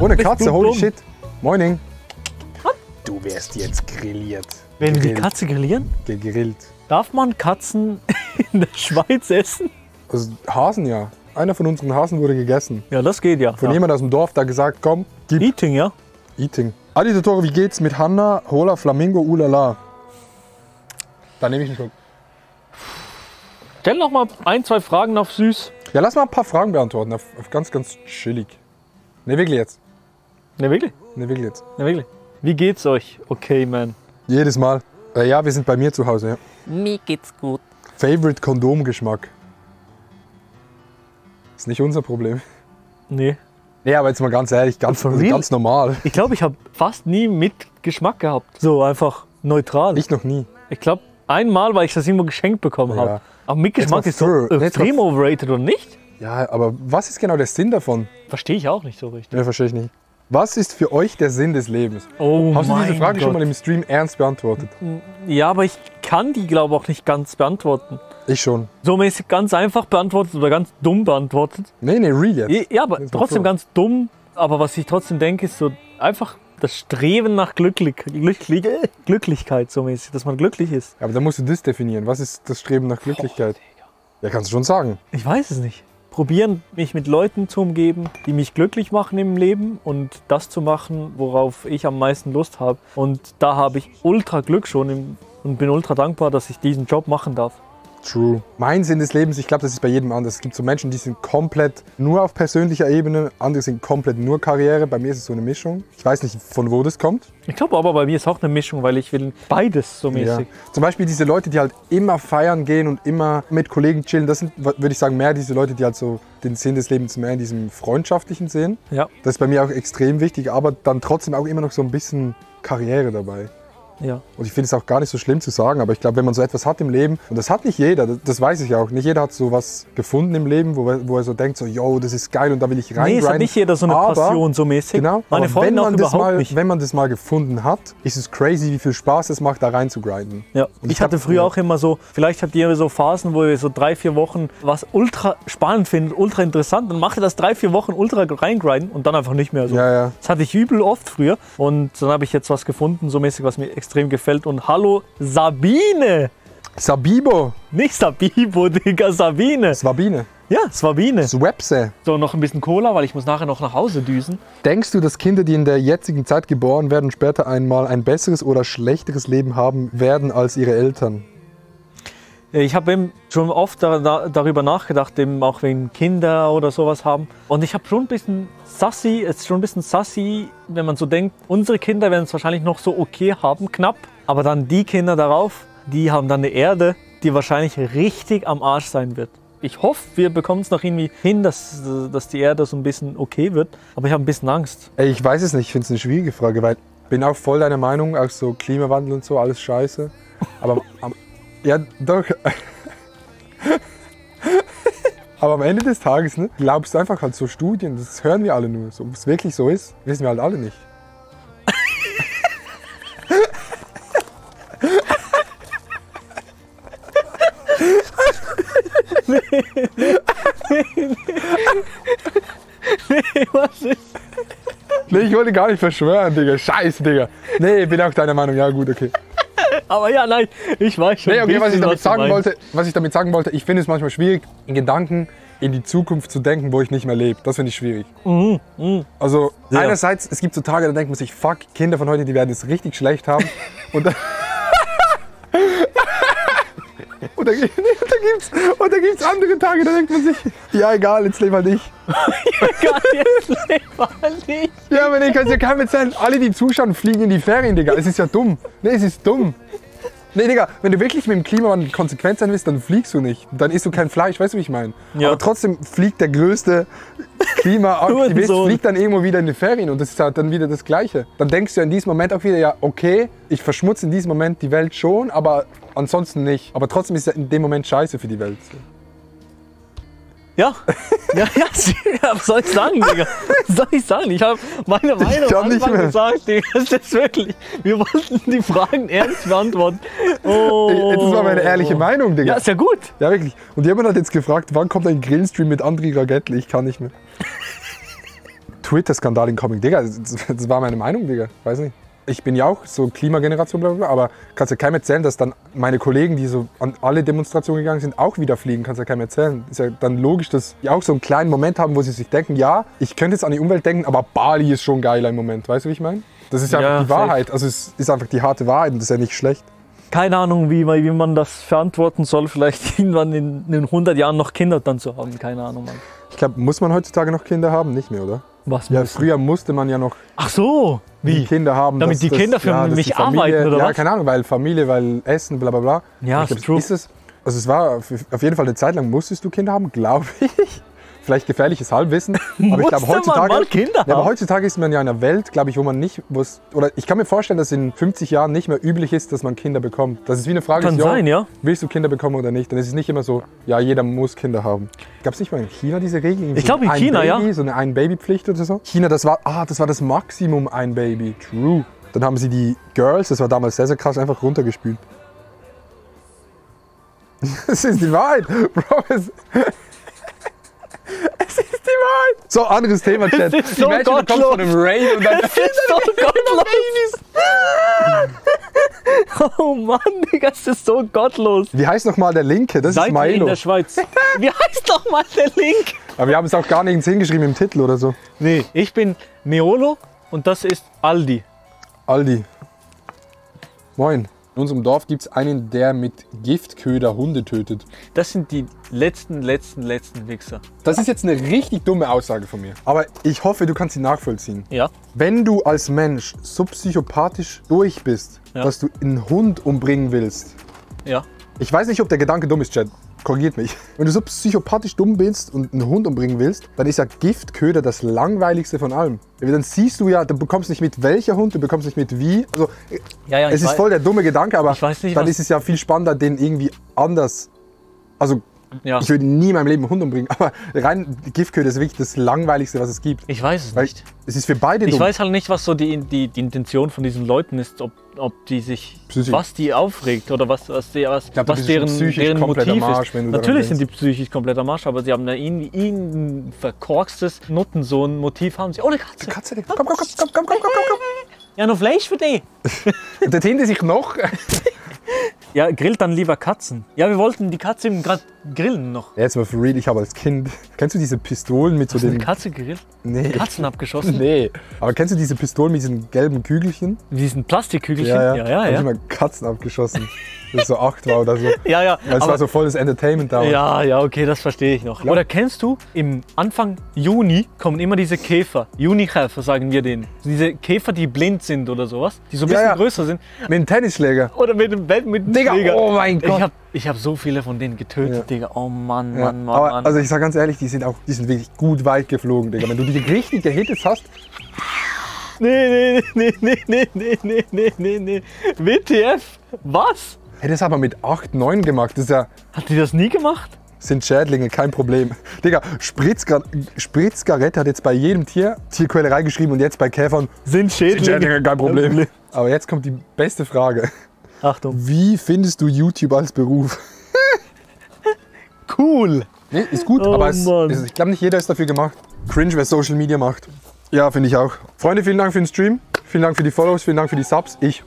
Ohne Katze, holy dumm? shit. Moining. Du wärst jetzt grilliert. Wenn wir die Katze grillieren, Gegrillt. darf man Katzen in der Schweiz essen? Also Hasen ja. Einer von unseren Hasen wurde gegessen. Ja, das geht ja. Von jemand aus dem Dorf, der gesagt, komm, gib Eating, ja? Eating. Adi Totoro, wie geht's mit Hanna, Hola, Flamingo, Ulala? Da nehme ich einen Schluck. Stell noch mal 1, 2 Fragen auf süß. Ja, lass mal ein paar Fragen beantworten, auf ganz, ganz chillig. Ne, wirklich jetzt. Ne, wirklich? Ne, wirklich jetzt. Ne, wirklich. Wie geht's euch? Okay, man. Jedes Mal. Ja, wir sind bei mir zu Hause, ja. Mir geht's gut. Favorite Kondomgeschmack. Ist nicht unser Problem. Nee. Nee, aber jetzt mal ganz ehrlich, ganz normal. Ich glaube, ich habe fast nie mit Geschmack gehabt. So einfach neutral. Ich noch nie. Ich glaube, einmal, weil ich das irgendwo geschenkt bekommen Ja. habe. Aber mit Geschmack mal ist so für- extrem overrated, oder nicht? Ja, aber was ist genau der Sinn davon? Verstehe ich auch nicht so richtig. Ja, verstehe ich nicht. Was ist für euch der Sinn des Lebens? Oh Hast du diese mein Frage schon Gott. mal im Stream ernst beantwortet? Ja, aber ich kann die, glaube ich, auch nicht ganz beantworten. Ich schon. So mäßig ganz einfach beantwortet oder ganz dumm beantwortet. Nee, real jetzt. Ja, aber Ist doch trotzdem so. ganz dumm. Aber was ich trotzdem denke, ist so einfach das Streben nach Glücklichkeit, so mäßig, dass man glücklich ist. Ja, aber dann musst du das definieren. Was ist das Streben nach Glücklichkeit? Ja, kannst du schon sagen. Ich weiß es nicht. Probieren, mich mit Leuten zu umgeben, die mich glücklich machen im Leben und das zu machen, worauf ich am meisten Lust habe. Und da habe ich ultra Glück schon und bin ultra dankbar, dass ich diesen Job machen darf. True. Mein Sinn des Lebens, ich glaube, das ist bei jedem anders. Es gibt so Menschen, die sind komplett nur auf persönlicher Ebene, andere sind komplett nur Karriere. Bei mir ist es so eine Mischung. Ich weiß nicht, von wo das kommt. Ich glaube aber, bei mir ist auch eine Mischung, weil ich will beides so Ja. mäßig. Zum Beispiel diese Leute, die halt immer feiern gehen und immer mit Kollegen chillen, das sind, würde ich sagen, mehr diese Leute, die halt so den Sinn des Lebens mehr in diesem Freundschaftlichen sehen. Ja, Das ist bei mir auch extrem wichtig, aber dann trotzdem auch immer noch so ein bisschen Karriere dabei. ja. Und ich finde es auch gar nicht so schlimm zu sagen, aber ich glaube, wenn man so etwas hat im Leben, und das hat nicht jeder, das weiß ich auch, nicht jeder hat so was gefunden im Leben, wo er so denkt, so, yo, das ist geil und da will ich rein. Nee, es hat nicht jeder so eine Passion so mäßig. Genau, Meine aber Freunde auch überhaupt nicht. wenn man das mal gefunden hat, ist es crazy, wie viel Spaß es macht, da rein zu grinden. Ja. Und Ich hatte hab- früher ja. auch immer so, vielleicht habt ihr so Phasen, wo ihr so 3, 4 Wochen was ultra spannend findet, ultra interessant, dann macht ihr das 3, 4 Wochen ultra reingrinden und dann einfach nicht mehr so. Ja, ja. Das hatte ich übel oft früher und dann habe ich jetzt was gefunden, so mäßig, was mir extrem gefällt. Und hallo Sabine! Sabibo, Nicht Sabibo, Digga, Sabine! Swabine, Ja, Sabine. Swepse. So, noch ein bisschen Cola, weil ich muss nachher noch nach Hause düsen. Denkst du, dass Kinder, die in der jetzigen Zeit geboren werden, später einmal ein besseres oder schlechteres Leben haben werden als ihre Eltern? Ich habe eben schon oft darüber nachgedacht, eben auch wenn Kinder oder sowas haben. Und ich habe schon ein bisschen sassy, es ist schon ein bisschen sassy, wenn man so denkt, unsere Kinder werden es wahrscheinlich noch so okay haben, knapp. Aber dann die Kinder darauf, die haben dann eine Erde, die wahrscheinlich richtig am Arsch sein wird. Ich hoffe, wir bekommen es noch irgendwie hin, dass die Erde so ein bisschen okay wird. Aber ich habe ein bisschen Angst. Ey, ich weiß es nicht, ich finde es eine schwierige Frage, weil ich bin auch voll deiner Meinung, auch so Klimawandel und so, alles scheiße. Aber ja, doch. Aber am Ende des Tages, ne, glaubst du einfach halt so Studien, das hören wir alle nur. So, ob es wirklich so ist, wissen wir halt alle nicht. Was ist? Nee, ich wollte gar nicht verschwören, Digga. Scheiße, Digga. Nee, ich bin auch deiner Meinung. Ja, gut, okay. Aber ja, nein, ich weiß schon. Nee, okay, ein was ich bisschen, damit sagen wollte, ich finde es manchmal schwierig, in Gedanken in die Zukunft zu denken, wo ich nicht mehr lebe. Das finde ich schwierig. Also Ja. einerseits, es gibt so Tage, da denkt man sich, fuck, Kinder von heute, die werden es richtig schlecht haben. Und dann und da gibt's andere Tage, da denkt man sich, ja egal, jetzt lebe halt ich. Egal, jetzt leb mal nicht. Ja, aber nee, kannst ja keinem erzählen, alle die zuschauen, fliegen in die Ferien, Digga. Es ist ja dumm. Nee, es ist dumm. Nee, Digga, wenn du wirklich mit dem Klimawandel konsequent sein willst, dann fliegst du nicht. Dann isst du kein Fleisch, weißt du, wie ich meine? Ja. Aber trotzdem fliegt der größte Klimaaktivist Hurensohn. fliegt dann irgendwo wieder in die Ferien und das ist halt dann wieder das Gleiche. Dann denkst du in diesem Moment auch wieder, ja, okay, ich verschmutze in diesem Moment die Welt schon, aber ansonsten nicht. Aber trotzdem ist es in dem Moment scheiße für die Welt. Ja, was soll ich sagen, Digga? Was soll ich sagen? Ich habe meine Meinung kann am nicht Anfang mehr. gesagt, Digga. Das ist wirklich, wir wollten die Fragen ernst beantworten. Oh. Jetzt war meine ehrliche Meinung, Digga. Ja, ist ja gut. Ja, wirklich. Und jemand hat jetzt gefragt, wann kommt ein Grillstream mit André Ragettli? Ich kann nicht mehr. Twitter-Skandal in Coming, Digga, das war meine Meinung, Digga, weiß nicht. Ich bin ja auch so Klimageneration, bla bla, aber kannst ja keinem erzählen, dass dann meine Kollegen, die so an alle Demonstrationen gegangen sind, auch wieder fliegen, kannst ja keinem erzählen. Ist ja dann logisch, dass die auch so einen kleinen Moment haben, wo sie sich denken, ja, ich könnte jetzt an die Umwelt denken, aber Bali ist schon geiler im Moment, weißt du, wie ich meine? Das ist ja einfach die Wahrheit, also es ist einfach die harte Wahrheit und das ist ja nicht schlecht. Keine Ahnung, wie man das verantworten soll, vielleicht irgendwann in 100 Jahren noch Kinder dann zu haben, keine Ahnung, Mann. Ich glaube, muss man heutzutage noch Kinder haben? Nicht mehr, oder? Was Ja, müssen? früher musste man ja noch Ach so, wie? Kinder haben. Damit die Kinder für dass mich die Familie, arbeiten, oder ja, was? keine Ahnung, weil Familie, weil Essen, bla bla bla. Ja, ich glaub, ist true. Ist es, also es war auf jeden Fall eine Zeit lang, musstest du Kinder haben, glaube ich. Vielleicht gefährliches Halbwissen. Aber ich glaube, heutzutage, mal Kinder ja, aber haben? heutzutage ist man ja in einer Welt, glaube ich, wo man nicht, oder ich kann mir vorstellen, dass in 50 Jahren nicht mehr üblich ist, dass man Kinder bekommt. Das ist wie eine Frage, Kann ist, sein, ja. willst du Kinder bekommen oder nicht? Dann ist es nicht immer so, ja, jeder muss Kinder haben. Gab es nicht mal in China diese Regel? Ich glaube in China, ja. So eine Ein-Baby-Pflicht oder so? China, das war das Maximum ein Baby. True. Dann haben sie die Girls, das war damals sehr, sehr krass, einfach runtergespült. Das ist die Wahrheit, Bro. Es ist die Wahrheit. So, anderes Thema, Chat. Es ist so die Mädchen bekommen gottlos. von einem Rain und dann Das ist so gottlos. Oh Mann, Digga, das ist so gottlos. Wie heißt nochmal der Linke? Das Seid ist ihr in Milo. der Schweiz? Wie heißt doch mal der Link? Aber wir haben es auch gar nirgends hingeschrieben im Titel oder so. Nee, ich bin Meolo und das ist Aldi. Aldi. Moin. In unserem Dorf gibt es einen, der mit Giftköder Hunde tötet. Das sind die letzten Wichser. Das ist jetzt eine richtig dumme Aussage von mir. Aber ich hoffe, du kannst sie nachvollziehen. Ja? Wenn du als Mensch so psychopathisch durch bist, Ja. dass du einen Hund umbringen willst. Ja. Ich weiß nicht, ob der Gedanke dumm ist, Chad. Korrigiert mich. Wenn du so psychopathisch dumm bist und einen Hund umbringen willst, dann ist ja Giftköder das langweiligste von allem. Dann siehst du ja, du bekommst nicht mit welcher Hund, du bekommst nicht mit wie. Also, Ja, es ist voll der dumme Gedanke, aber Ich weiß nicht, dann was- ist es ja viel spannender, den irgendwie anders. Also, Ja. ich würde nie in meinem Leben einen Hund umbringen, aber rein Giftköder ist wirklich das langweiligste, was es gibt. Ich weiß es Weil nicht. es ist für beide Ich dumm. weiß halt nicht, was so die Intention von diesen Leuten ist, ob die sich, Psychisch. was die aufregt oder was glaub, du bist deren, schon psychisch deren komplett Motiv am Arsch, ist. wenn du daran Natürlich sind die denkst. psychisch komplett am Arsch, aber sie haben da ein verkorkstes Nuttensohn-Motiv haben sie. Oh, eine Katze! Katze, komm, komm, komm, komm, komm, komm, komm. Ja, noch Fleisch für die! Und dort hinten sich noch. Ja, grillt dann lieber Katzen. Ja, wir wollten die Katze eben gerade grillen noch. Jetzt mal for real, ich habe als Kind. Kennst du diese Pistolen mit so Hast du eine den. Katze gegrillt? Nee. Katzen abgeschossen? Nee. Aber kennst du diese Pistolen mit diesen gelben Kügelchen? Diesen Plastikkügelchen? Ja. Ja. Hab ich mal Katzen abgeschossen. Das so 8 war oder so. Ja. Weil es war so volles Entertainment da. Ja, okay, das verstehe ich noch. Ja. Oder kennst du, im Anfang Juni kommen immer diese Käfer, Junikäfer sagen wir denen. Diese Käfer, die blind sind oder sowas, die so ein bisschen Ja. größer sind. Mit einem Tennisschläger. Oder mit dem Bett, mit dem Digga, Schläger. oh mein Gott. Ich hab so viele von denen getötet, Ja. Digga. Oh Mann, Ja. Mann. Aber also ich sag ganz ehrlich, die sind wirklich gut weit geflogen, Digga. Wenn du die richtig gehittet hast, Nee. WTF? Was? hätte es aber mit 8, 9 gemacht. Das ist ja, Hat die das nie gemacht? sind Schädlinge, kein Problem. Digga, Spritzgarette hat jetzt bei jedem Tier Tierquälerei geschrieben und jetzt bei Käfern Sind sind Schädlinge. Schädlinge, kein Problem. Aber jetzt kommt die beste Frage. Achtung. Wie findest du YouTube als Beruf? Cool. Nee, ist gut, Oh aber Mann. ich glaube nicht jeder ist dafür gemacht. Cringe, wer Social Media macht. Ja, finde ich auch. Freunde, vielen Dank für den Stream. Vielen Dank für die Follows, vielen Dank für die Subs. Ich